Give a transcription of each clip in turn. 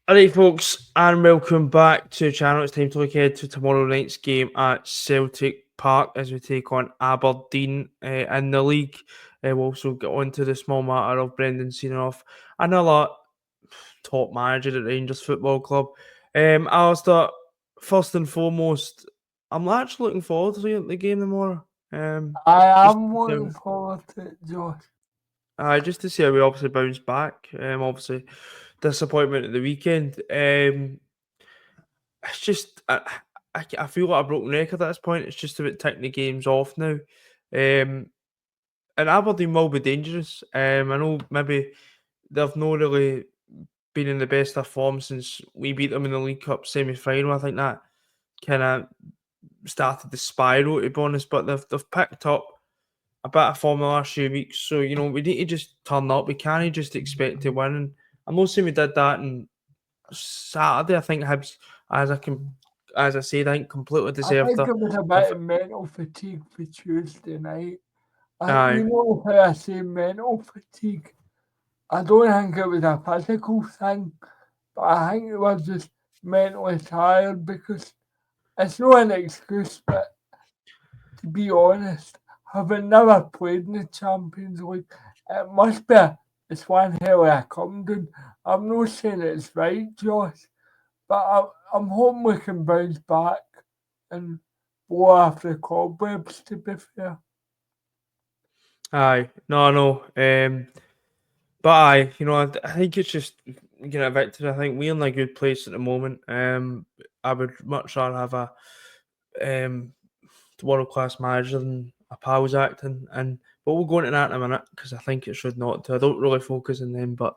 Alright, folks, and welcome back to the channel. It's time to look ahead to tomorrow night's game at Celtic Park as we take on Aberdeen in the league. We'll also get on to the small matter of Brendan Seenoff, another top manager at Rangers Football Club. Alistair, first and foremost, I'm actually looking forward to the game tomorrow. I Just am to looking see forward to it, Josh. just to see how we obviously bounce back. Obviously, disappointment at the weekend. It's just I feel like a broken record at this point. It's just about taking the games off now. And Aberdeen will be dangerous. I know maybe they've not really been in the best of form since we beat them in the League Cup semi-final. I think that kind of started the spiral, to be honest. But they've picked up a bit of form the last few weeks. So, we need to just turn up. We can't just expect to win. And I'm not saying we did that on Saturday. I think Hibs, as I said, I think completely I deserved think it. it was a bit of mental fatigue for Tuesday night. Aye, You know how I say mental fatigue? I don't think it was a physical thing, but I think it was just mentally tired because it's not an excuse, but to be honest, having never played in the Champions League, it must be it's one hell of a come down. I'm not saying it's right, Josh, but I'm hoping we can bounce back and blow off the cobwebs, to be fair. aye, no. But aye, I think it's just getting a victory. I think we're in a good place at the moment. I would much rather have a um world class manager than a pals acting, but we'll go into that in a minute because I think it should not. To. I don't really focus on them, but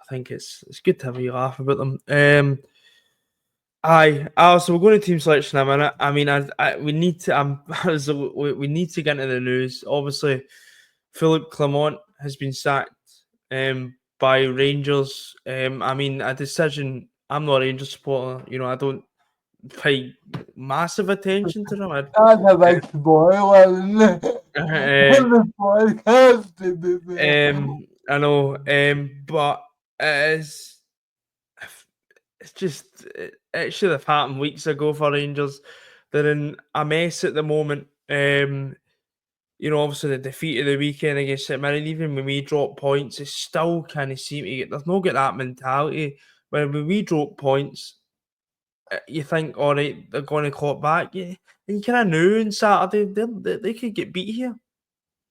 I think it's good to have a wee laugh about them. So we're going to team selection in a minute. I mean, we need to. We need to get into the news. Obviously, Philip Clement has been sacked by Rangers. I mean, a decision. I'm not a Rangers supporter. I don't pay massive attention to them. That's a big spoiler, isn't it? Uh, On the podcast, to be fair. I know, but it is. It's just it should have happened weeks ago for Rangers. They're in a mess at the moment. Obviously the defeat of the weekend against St Mirren, even when we drop points, it still kind of seem to get. There's no get that mentality. When we drop points, you think, all right, they're going to claw it back. Yeah, and you kind of knew on Saturday they could get beat here.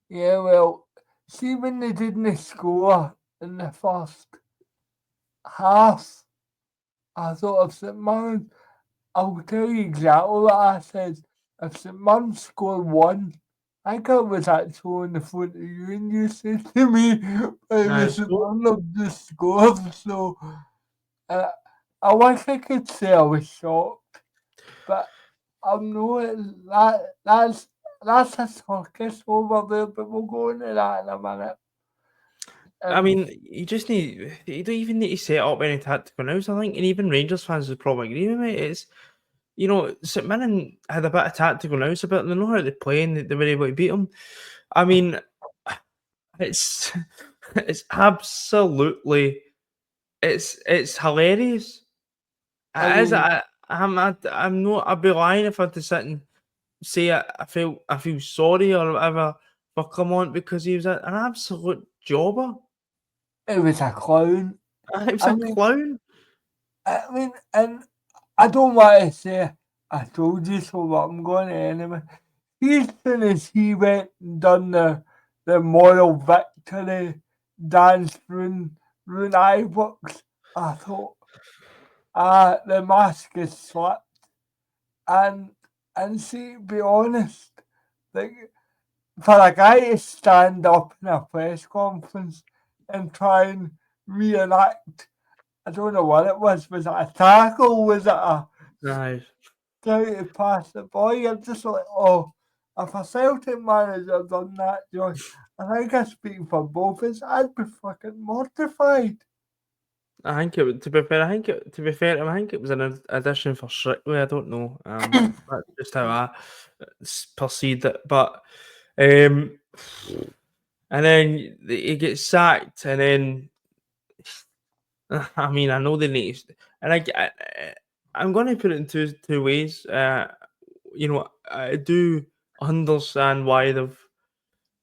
Yeah, well, see when they didn't score in the first half, I thought of St. Mirren. I'll tell you exactly what I said. If St. Mirren scored one, I think I was actually on the phone to you and you said to me, "Well, the St. Mirren have just scored," so uh, I wish I could say I was shocked, but I'm not. That's a circus over there, but we'll go into that in a minute. I mean, you don't even need to set up any tactical notes, I think, and even Rangers fans would probably agree with me. It's St Mirren had a bit of tactical nous about them. They know how they play and they were able to beat them. I mean, it's it's absolutely it's hilarious. I It is. mean, I'm not. I'd be lying if I had to sit and say I feel sorry or whatever for Clement because he was an absolute jobber. it was a clown. He was I a mean, clown. and I don't want to say I told you so, but I'm going to anyway. As soon as he went and done the moral victory dance rune iBooks, I thought, the mask is slipped. And see, to be honest, like for a guy to stand up in a press conference and try and reenact, I don't know what it was it a tackle? Was it a Aye. try to pass the ball? You're just like, oh, if a Celtic manager done that, Josh, I think I speak for both of us, I'd be fucking mortified. I think it. To be fair, I think it was an addition for Strictly. I don't know. That's just how I perceived it. But um, and then he gets sacked, and then I mean, I know they need, and I'm going to put it in two ways. I do understand why they've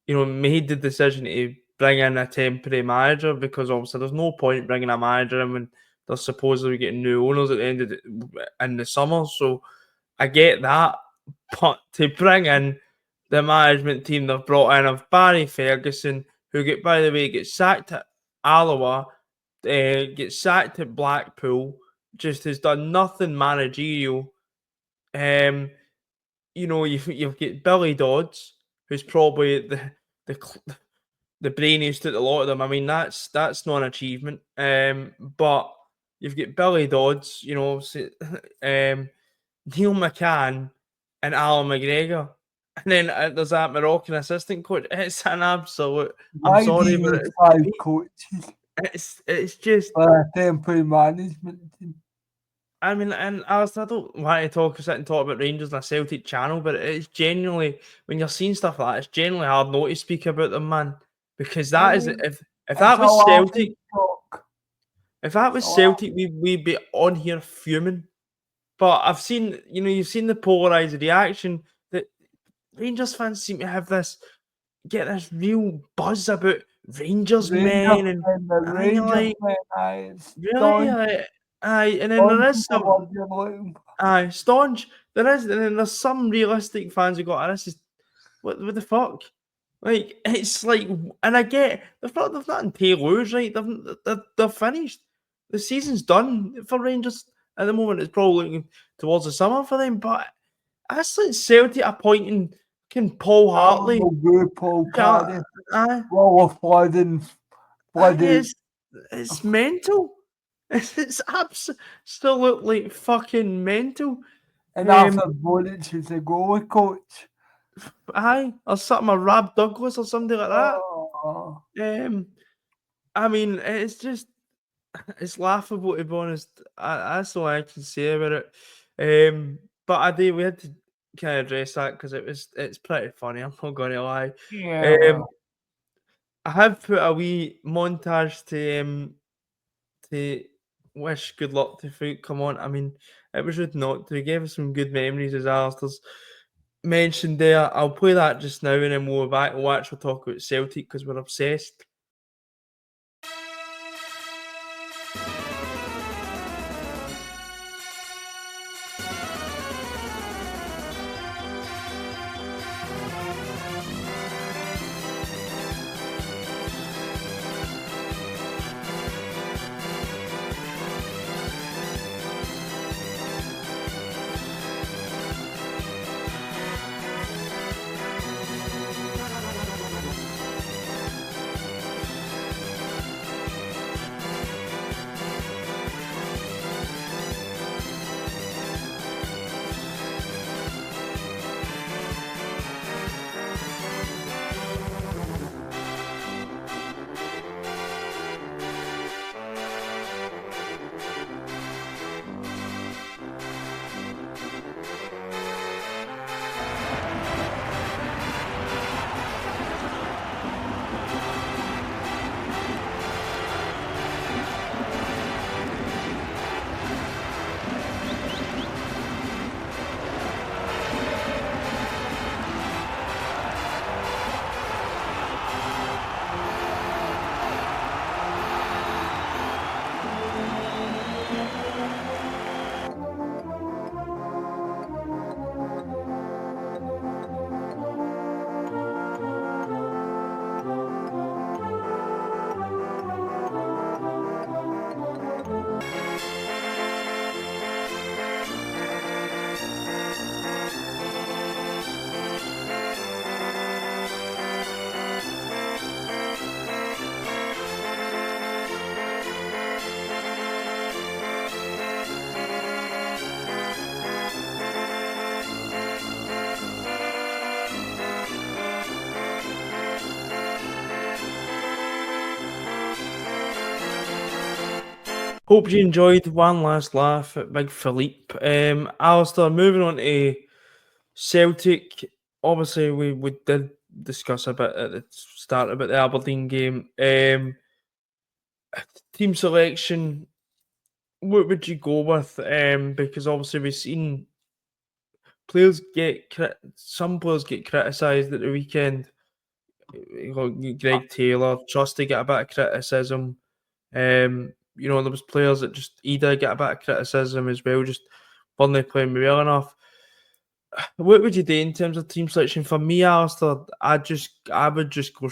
made the decision to bring in a temporary manager, because obviously there's no point bringing a manager in when they're supposedly getting new owners at the end of in the summer. So I get that, but to bring in the management team they've brought in of Barry Ferguson, who by the way, gets sacked at Alloa, gets sacked at Blackpool, just has done nothing managerial. Um, you've got Billy Dodds, who's probably the the brainiest at a lot of them. I mean, that's not an achievement. But you've got Billy Dodds, Neil McCann, and Alan McGregor. And then there's that Moroccan assistant coach. It's an absolute. I'm Why do sorry, you but use 5 coaches it's just. for a temporary management team? I mean, and Alistair, I don't want to sit and talk about Rangers on a Celtic channel, but it's genuinely, when you're seeing stuff like that, it's genuinely hard not to speak about them, man. Because I that is, mean, if it's that a was laughing Celtic, stock. if that It's was a laugh. Celtic, we'd be on here fuming. But I've seen, you've seen the polarized reaction that Rangers fans seem to get this real buzz about Rangers Rangers men, and men, the I Rangers like, men, it's really, staunch, and then staunch there is is the some. word you're looking for. Aye, staunch. There is, and then there's some realistic fans who go, this is what the fuck? Like, it's like, and I get they've not in tailors, right? They're finished. The season's done for Rangers at the moment. It's probably looking towards the summer for them, but that's like Celtic appointing Paul Hartley. Paul Can't- Cardiff, Aye, well, flooding, aye, bloody, it's mental. It's absolutely fucking mental. and after Boric is the goalie coach. Aye, or something, a Rab Douglas or something like that. Oh, I mean, it's laughable, to be honest. That's all I can say about it. But we had to kind of address that because it's pretty funny. I'm not going to lie. yeah, Um, well, I have put a wee montage to wish good luck to Fruit. Come on, I mean, it was rude not to. He gave us some good memories, as Alistair's mentioned there. I'll play that just now, and then we'll be back. We'll actually talk about Celtic because we're obsessed. Hope you enjoyed one last laugh at Big Philippe. Alistair, moving on to Celtic. Obviously, we did discuss a bit at the start about the Aberdeen game. team selection, what would you go with? Because obviously we've seen some players get criticised at the weekend. Greg Taylor, Trusty get a bit of criticism. There was players that just either get a bit of criticism as well, just weren't playing well enough. What would you do in terms of team selection? For me, Alistair, I would just go.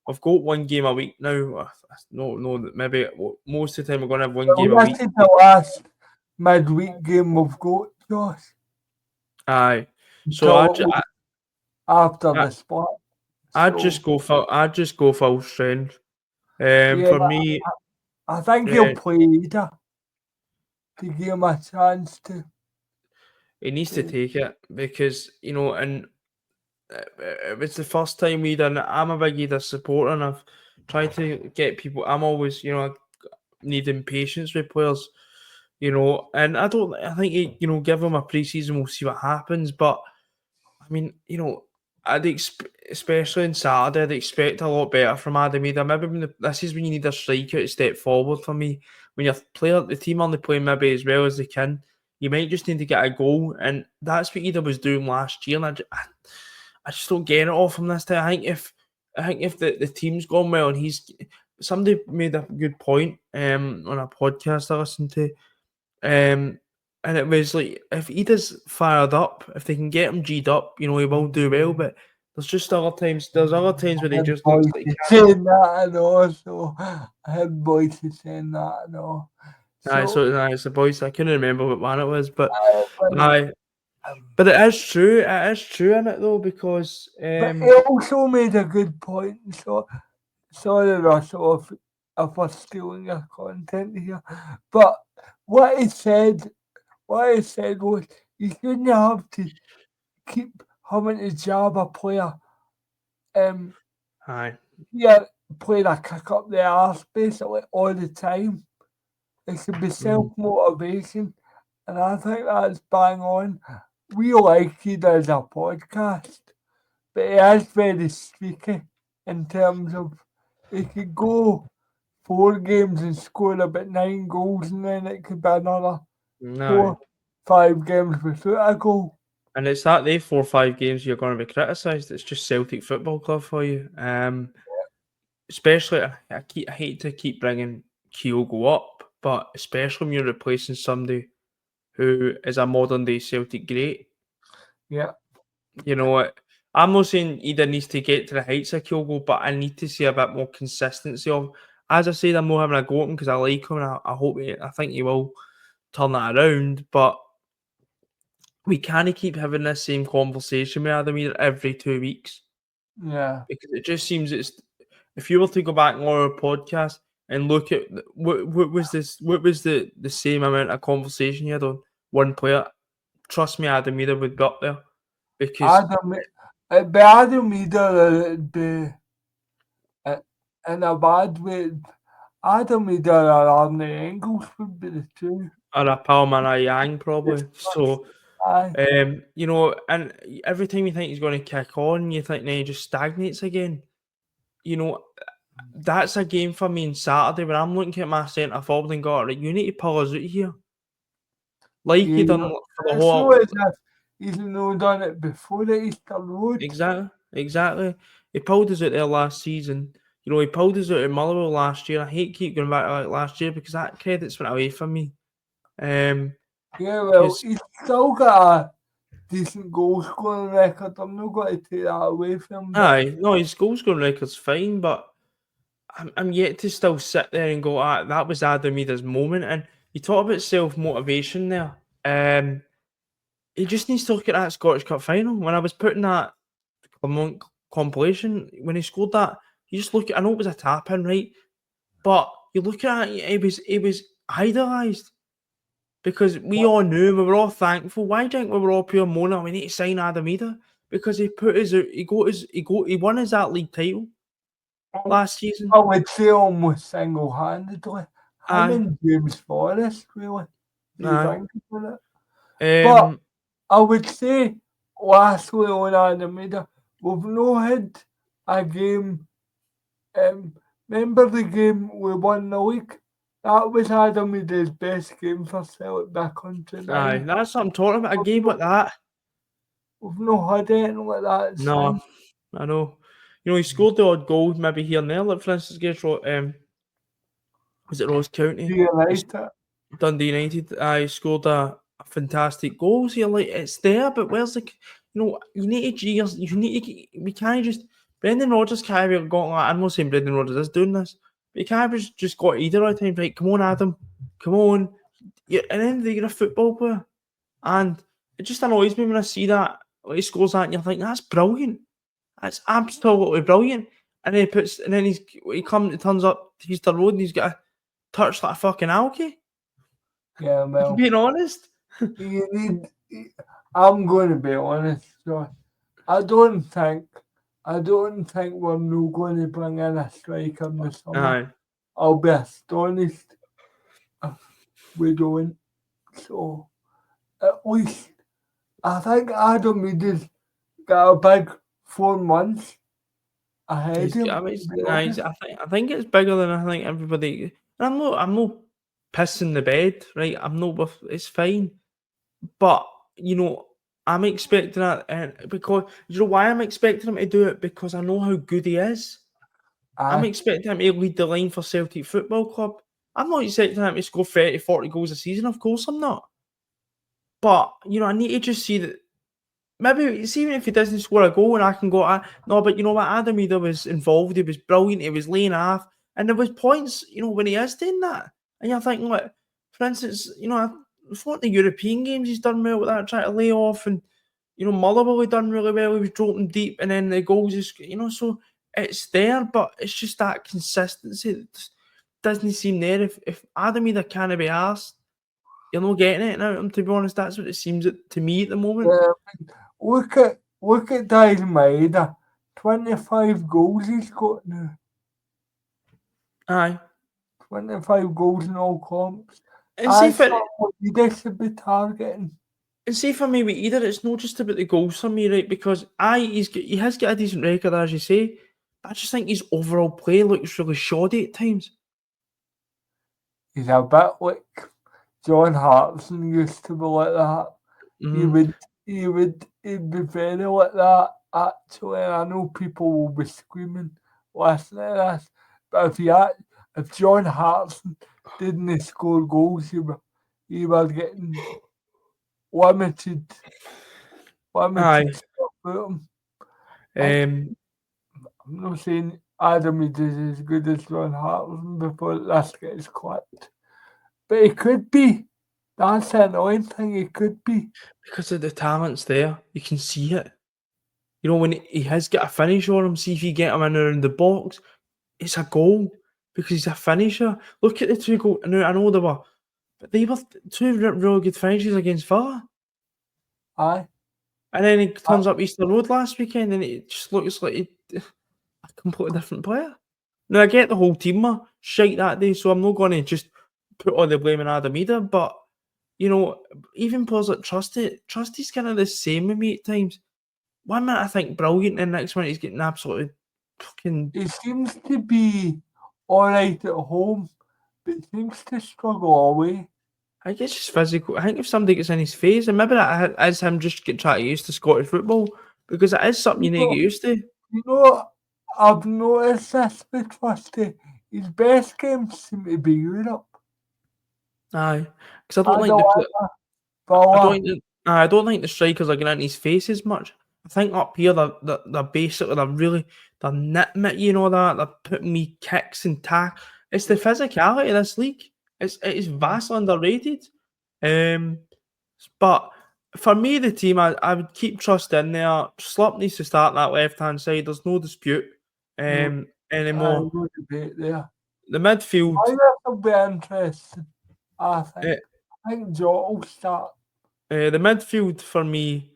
We've got one game a week now. No, maybe most of the time we're going to have one game a Well, week. this is the last midweek game we've got, Josh. Aye, so After the spot. I'd just go full strength. Yeah, For me, I think he'll play either to give him a chance to. he needs to take it because and it was the first time we done it. I'm a big Ida supporter, and I've tried to get people. I'm always needing patience with players, and I think give them a pre-season, we'll see what happens. But I mean, especially on Saturday, I'd expect a lot better from Adam Ida. Maybe this is when you need a striker to step forward for me. When the team only playing maybe as well as they can, you might just need to get a goal, and that's what Ida was doing last year. And I just don't get it off him this time. I think if the team's gone well, and somebody made a good point on a podcast I listened to, and it was like, if he does fired up, if they can get him G'd up, he will do well. But there's other times where they just looks like saying that and also I had voices saying that and all. It's the boys. I couldn't remember what one it was, but But but it is true. It is true in it though, because he also made a good point. So sorry, Russell, if we're stealing your content here, but what he said was you shouldn't have to keep having to jab a player. Aye. Yeah, playing a kick up the arse basically all the time. It should be self motivation, and I think that's bang on. We like he does a podcast, but he is very streaky in terms of he could go 4 games and score about 9 goals, and then it could be another No. 4-5 games without a goal. And it's that they 4 or 5 games you're going to be criticised. It's just Celtic Football Club for you. Especially, I hate to keep bringing Kyogo up, but especially when you're replacing somebody who is a modern day Celtic great. Yeah. I'm not saying either needs to get to the heights of Kyogo, but I need to see a bit more consistency of. As I said, I'm not having a go at him because I like him, and I think he will turn that around. But we can't keep having this same conversation with Adam either every 2 weeks. Yeah. Because it just seems if you were to go back on our podcast and look at what was the same amount of conversation you had on one player, trust me, Adam Ida would be up there. Because it'd be Adam Ida, it'd be in a bad way. Adam Ida or Arne Engels would be the two. Or a Palman Yang probably. So and every time you think he's going to kick on, you think now he just stagnates again. That's a game for me on Saturday when I'm looking at my centre forward and go, right, you need to pull us out here. Like he done for the whole. He's not done it before the Easter Road. Exactly. He pulled us out there last season. He pulled us out in Motherwell last year. I hate keep going back to last year because that credit's went away from me. Yeah, well, he's still got a decent goal scoring record. I'm not going to take that away from him. Aye, no, his goal scoring record's fine, but I'm yet to still sit there and go, that was Adam Ida's moment. And you talk about self-motivation there. He just needs to look at that Scottish Cup final. When I was putting that Clement compilation, when he scored that, you just look at, I know it was a tap-in, right? But you look at it, it was idolised. Because we all knew, we were all thankful. Why do you think we were all pure moaning, we need to sign Adam Ida? Because he won his that league title last season. I would say almost single-handedly. Him and James Forrest, really. If you think about it. But I would say, lastly on Adam Ida, we've not had a game Remember the game we won the league? That was Adam Meade's best game for Celtic back on Aye, July. that's what I'm talking about. A game like that. We've not had anything like that No, since. I know. You know, he scored the odd goal maybe here and there. Like for instance, against was it Ross County? He's Realised it. Dundee United. He scored a fantastic goal. So you're like, it's there, but where's the? You know, you need to years. You need to. We can't just. Brendan Rodgers can't have got like. I'm not saying Brendan Rodgers is doing this, but he can't have just got either all the time. Right, come on, Adam, come on. And then you're a football player, and it just annoys me when I see that like, he scores that, and you're like, that's brilliant. That's absolutely brilliant. And then he turns up, he's the road, and he's got a touch like a fucking algae. Yeah, well, Being honest. you need. I'm going to be honest, John. I don't think we're not going to bring in a striker in the summer. Aye. I'll be astonished if we don't. So, at least, I think Adam Meade's got a big 4 months ahead of him. I think it's bigger than I think everybody. And I'm not pissing the bed, right? It's fine. But you know, I'm expecting that, and because you know why I'm expecting him to do it, because I know how good he is. I'm Aye. expecting him to lead the line for Celtic Football Club. I'm not expecting him to score 30, 40 goals a season. Of course I'm not. But, you know, I need to just see that maybe, see, even if he doesn't score a goal and I can go, no, but you know what? Adam Ida was involved. He was brilliant. He was laying off. And there was points, you know, when he is doing that. And you're thinking, like, for instance, you know, I thought the European games he's done well with that, trying to lay off. And, you know, Motherwell he done really well. He was dropping deep. And then the goals, you know, so it's there. But it's just that consistency that just doesn't seem there. If Adam Ida can't be asked, you're not getting it now. To be honest, that's what it seems to me at the moment. Look at Dale Maeda. 25 goals he's got now. Aye. 25 goals in all comps. And see That's for not what you should be targeting. and see for me with either, it's not just about the goals for me, right? Because he has got a decent record, as you say. But I just think his overall play looks really shoddy at times. He's a bit like John Hartson used to be like that. He'd be very like that. Actually, I know people will be screaming listening to this, but if John Hartson didn't score goals, he was getting limited Aye. stuff out him. Um, I'm not saying Adam is as good as John Hartson before this gets clipped, but he could be. That's the annoying thing. He could be. because of the talent's there, you can see it. You know, when he has got a finish on him, see if you get him in around the box, it's a goal because he's a finisher. Look at the two goals. Now, I know they were two really good finishes against Villa. Aye. And then he turns up Easter Road last weekend and it just looks like a completely different player. Now, I get the whole team were shite that day, so I'm not going to just put all the blame on Adam Ida, but, you know, even players like Trusty's kind of the same with me at times. One minute I think brilliant, and the next minute he's getting absolutely fucking... He seems to be alright at home, but seems to struggle away. I think it's just physical. I think if somebody gets in his face, and maybe that is him just trying to get used to Scottish football, because it is something you need to get used to. You know, I've noticed this with Trusty. His best games seem to be Europe. Aye, because I don't think the strikers are getting in his face as much. I think up here they're basically they're nitpicky, you know that they're putting me kicks and tack. It's the physicality of this league. It is vastly underrated. But for me, the team I would keep Trust in there. Slop needs to start that left hand side. There's no dispute anymore. No debate there. The midfield. Will be interesting. I think Jota will start. The midfield for me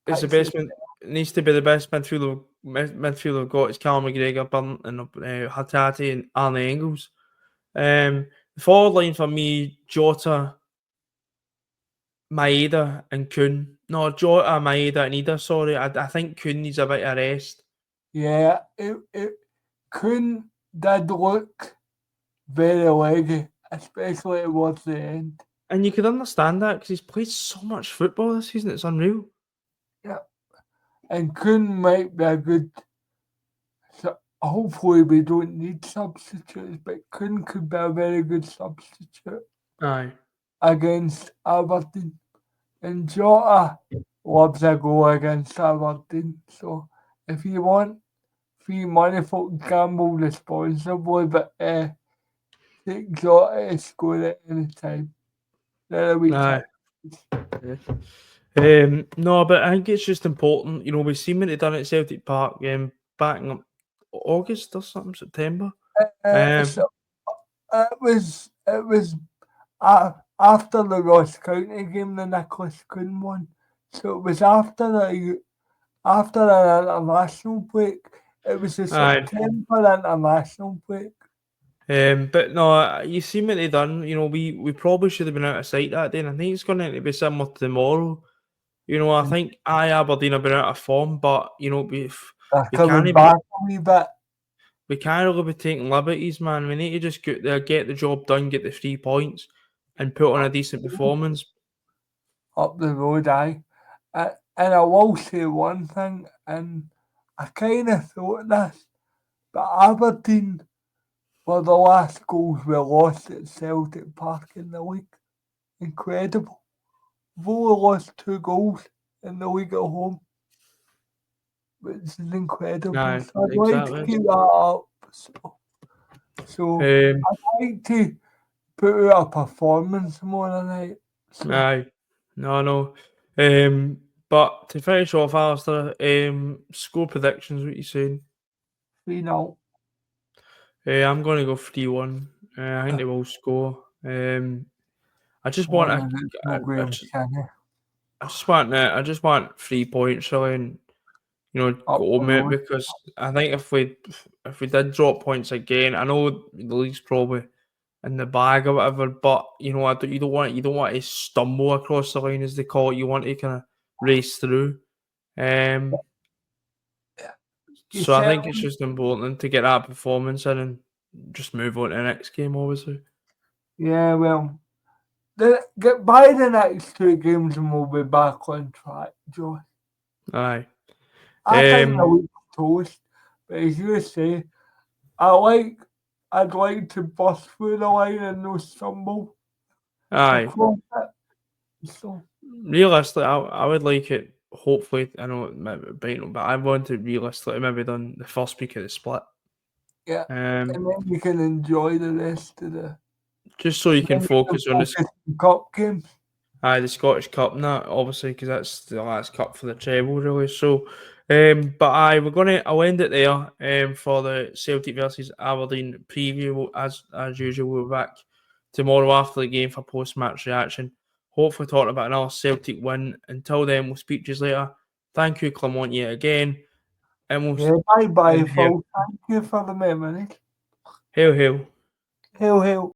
is the best. Needs to be the best midfield we've got. It's Callum McGregor, Burn, and Hatate and Arne Engels. The forward line for me: Jota, Maeda, and Kuhn. No, Jota, Maeda, and Ida. Sorry, I think Kuhn needs a bit of rest. Yeah, Kuhn did look very leggy, especially towards the end. And you could understand that because he's played so much football this season. It's unreal. Yeah. And Kuhn might be a good. Hopefully, we don't need substitutes, but Kuhn could be a very good substitute Aye. against Aberdeen. And Jota loves a goal against Aberdeen. So if you want free money, folk gamble responsibly, but take Jota to score at any time. They're a wee Aye. tip. No, but I think it's just important. You know, we seen what they done at Celtic Park back in August or something, September. So it was after the Ross County game, the Nicholas Kuhn one. So it was after an international break. It was the Aye. September international break. But no, you seen what they done. You know, we probably should have been out of sight that day, and I think it's going to be similar to tomorrow. You know, I think Aberdeen have been out of form, but you know, we Coming back a wee bit. We can't really be taking liberties, man. We need to just get there, get the job done, get the 3 points, and put on a decent performance. Up the road, aye. And I will say one thing, and I kind of thought this, but Aberdeen were the last goals we lost at Celtic Park in the league. Incredible. We've only lost 2 goals in the league at home, which is incredible. Aye, So I'd like to keep that up. So I'd like to put out a performance tomorrow night. So. Aye, no. But to finish off, Alistair, score predictions. What you saying? 3-0. I'm going to go 3-1. I think they will score. I just want I just want 3 points really, and you know, go home it, because I think if we did drop points again, I know the league's probably in the bag or whatever, but you know, you don't want to stumble across the line, as they call it. You want to kind of race through. So I think it's just important to get that performance in and just move on to the next game, obviously. Yeah, well, get by the next 2 games and we'll be back on track, Joe. Aye. I think the week's toast, but as you say, I'd like to bust through the line and no stumble. Aye. So. Realistically, I would like it. Hopefully, I know it might be biting, but I want to realistically maybe done the first week of the split. Yeah, and then you can enjoy the rest of the. Just so you can focus on the cup games. Aye, the Scottish Cup and that, obviously, because that's the last cup for the treble, really. So, but I'll end it there. For the Celtic versus Aberdeen preview, as usual, we'll be back tomorrow after the game for post-match reaction. Hopefully, talking about another Celtic win. Until then, we'll speak to you later. Thank you, Clement, yet again. And we'll bye, folks. Thank you for the memory. Hail, hail. Hail, hail.